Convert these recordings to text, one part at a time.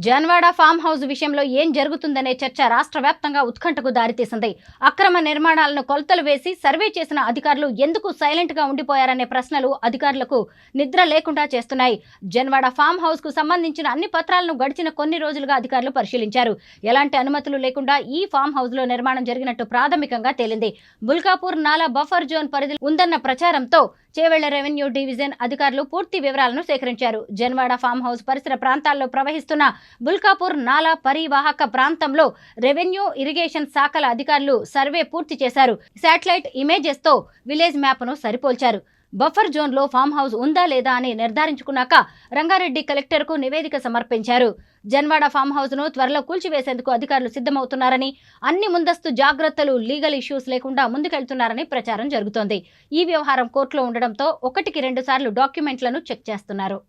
Janwada farm house విషయంలో ఏం జరుగుతుందనే చర్చ రాష్ట్ర వ్యాప్తంగా ఉత్కంఠకు దారితీసింది. అక్రమ నిర్మాణాలను కొలతలు వేసి సర్వే చేసిన అధికారులు ఎందుకు సైలెంట్ గా ఉండిపోయారనే ప్రశ్నలు అధికారులకు నిద్ర లేకుండా చేస్తున్నాయి. జన్వాడ ఫామ్ హౌస్ కు సంబంధించిన అన్ని పత్రాలను గడిచిన కొన్ని రోజులుగా అధికారులు పరిశీలించారు. ఎలాంటి అనుమతులు లేకుండా ఈ ఫామ్ హౌస్ లో నిర్మాణం జరిగినట్టు ప్రాథమికంగా తేలింది. బుల్కాపూర్ నాలా బఫర్ జోన్ పరిధి ఉందన్న ప్రచారంతో చేవెళ్ల రెవెన్యూ డివిజన్ అధికారులు పూర్తి వివరాలను సేకరించారు. జన్వాడ ఫామ్ హౌస్ పరిసర ప్రాంతాల్లో ప్రవహిస్తున్న బుల్కాపూర్ నాలా పరివాహక ప్రాంతంలో రెవెన్యూ ఇరిగేషన్ శాఖల అధికారులు సర్వే పూర్తి చేశారు. శాటిలైట్ ఇమేజెస్ తో విలేజ్ మ్యాప్ ను సరిపోల్చారు. బఫర్ జోన్ లో ఫామ్ హౌస్ ఉందా లేదా అని నిర్ధారించుకున్నాక రంగారెడ్డి కలెక్టర్ కు నివేదిక సమర్పించారు. జన్వాడ ఫామ్ హౌస్ ను త్వరలో కూల్చివేసేందుకు అధికారులు సిద్ధమవుతున్నారని, అన్ని ముందస్తు జాగ్రత్తలు లీగల్ ఇష్యూస్ లేకుండా ముందుకెళ్తున్నారని ప్రచారం జరుగుతోంది. ఈ వ్యవహారం కోర్టులో ఉండడంతో 1కి 2 సార్లు డాక్యుమెంట్లను చెక్ చేస్తున్నారు.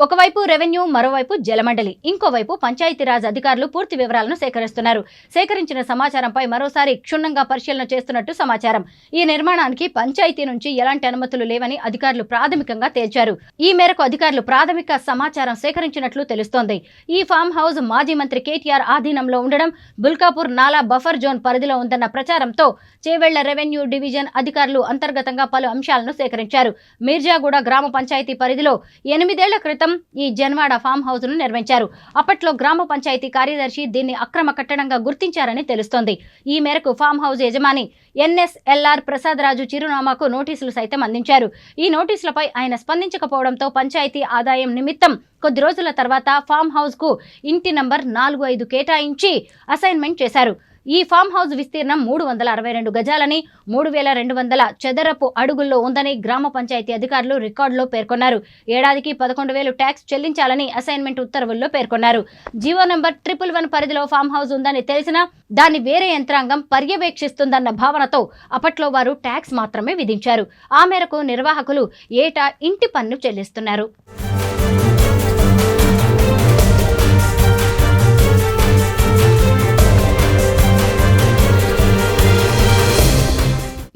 ఒకవైపు రెవెన్యూ, మరోవైపు జలమండలి, ఇంకోవైపు పంచాయతీరాజ్ అధికారులు పూర్తి వివరాలను సేకరిస్తున్నారు. సేకరించిన సమాచారంపై మరోసారి క్షుణ్ణంగా పరిశీలన చేస్తున్నట్టు సమాచారం. ఈ నిర్మాణానికి పంచాయతీ నుంచి ఎలాంటి అనుమతులు లేవని అధికారులు ప్రాథమికంగా తేల్చారు. ఈ మేరకు అధికారులు ప్రాథమిక సమాచారం సేకరించినట్లు తెలుస్తోంది. ఈ ఫామ్ హౌస్ మాజీ మంత్రి కేటీఆర్ ఆధీనంలో ఉండడం, బుల్కాపూర్ నాలా బఫర్ జోన్ పరిధిలో ఉందన్న ప్రచారంతో చేవెళ్ల రెవెన్యూ డివిజన్ అధికారులు అంతర్గతంగా పలు అంశాలను సేకరించారు. మీర్జాగూడ గ్రామ పంచాయతీ పరిధిలో 8 ఏళ్ల క్రితం ఈ జన్వాడ ఫామ్ హౌస్ ను నిర్మించారు. అప్పట్లో గ్రామ పంచాయతీ కార్యదర్శి దీన్ని అక్రమ కట్టడంగా గుర్తించారని తెలుస్తోంది. ఈ మేరకు ఫామ్ హౌస్ యజమాని NSLR ప్రసాద్ రాజు చిరునామాకు నోటీసులు సైతం అందించారు. ఈ నోటీసులపై ఆయన స్పందించకపోవడంతో పంచాయతీ ఆదాయం నిమిత్తం కొద్ది రోజుల తర్వాత ఫామ్ హౌస్ కు ఇంటి నంబర్ 45 కేటాయించి అసైన్మెంట్ చేశారు. ఈ ఫామ్ హౌస్ విస్తీర్ణం 362 గజాలని, 3200 చదరపు అడుగుల్లో ఉందని గ్రామ పంచాయతీ అధికారులు రికార్డులో పేర్కొన్నారు. ఏడాదికి 11,000 ట్యాక్స్ చెల్లించాలని అసైన్మెంట్ ఉత్తర్వుల్లో పేర్కొన్నారు. జీవో నంబర్ 111 పరిధిలో ఫామ్ హౌస్ ఉందని తెలిసినా దాన్ని వేరే యంత్రాంగం పర్యవేక్షిస్తుందన్న భావనతో అప్పట్లో వారు ట్యాక్స్ మాత్రమే విధించారు. ఆ మేరకు నిర్వాహకులు ఏటా ఇంటి పన్ను చెల్లిస్తున్నారు.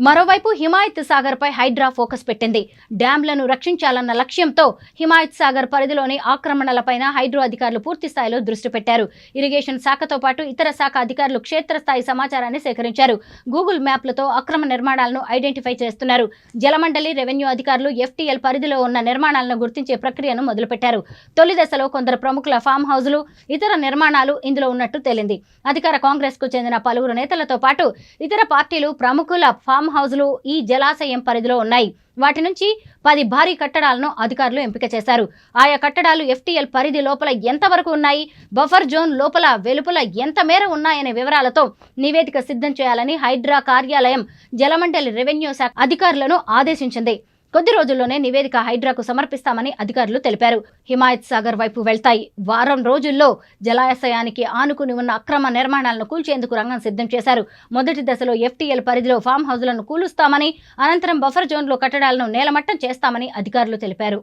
మరోవైపు హిమాయత్ సాగర్ పై హైడ్రా ఫోకస్ పెట్టింది. డ్యాంలను రక్షించాలన్న లక్ష్యంతో హిమాయత్ సాగర్ పరిధిలోని ఆక్రమణలపైన హైడ్రో అధికారులు పూర్తి స్థాయిలో దృష్టి పెట్టారు. ఇరిగేషన్ శాఖతో పాటు ఇతర శాఖ అధికారులు క్షేత్రస్థాయి సమాచారాన్ని సేకరించారు. గూగుల్ మ్యాప్లతో అక్రమ నిర్మాణాలను ఐడెంటిఫై చేస్తున్నారు. జలమండలి, రెవెన్యూ అధికారులు FTL పరిధిలో ఉన్న నిర్మాణాలను గుర్తించే ప్రక్రియను మొదలుపెట్టారు. తొలి దశలో కొందరు ప్రముఖుల ఫామ్ హౌజులు, ఇతర నిర్మాణాలు ఇందులో ఉన్నట్టు తేలింది. అధికార కాంగ్రెస్ కు చెందిన పలువురు నేతలతో పాటు ఇతర పార్టీలు ప్రముఖుల ఫామ్ హౌజులు ఈ జలాశయం పరిధిలో ఉన్నాయి. వాటి నుంచి 10 భారీ కట్టడాలను అధికారులు ఎంపిక చేశారు. ఆయా కట్టడాలు FTL పరిధి లోపల ఎంతవరకు ఉన్నాయి, బఫర్ జోన్ లోపల వెలుపల ఎంత మేర ఉన్నాయనే వివరాలతో నివేదిక సిద్ధం చేయాలని హైడ్రా కార్యాలయం జలమండలి, రెవెన్యూ శాఖ అధికారులను ఆదేశించింది. కొద్ది రోజుల్లోనే నివేదిక హైడ్రాకు సమర్పిస్తామని అధికారులు తెలిపారు. హిమాయత్ సాగర్ వైపు వెళ్తాయి. వారం రోజుల్లో జలాశయానికి ఆనుకుని ఉన్న అక్రమ నిర్మాణాలను కూల్చేందుకు రంగం సిద్ధం చేశారు. మొదటి దశలో FTL పరిధిలో ఫామ్ హౌజులను కూలుస్తామని, అనంతరం బఫర్ జోన్లో కట్టడాలను నేలమట్టం చేస్తామని అధికారులు తెలిపారు.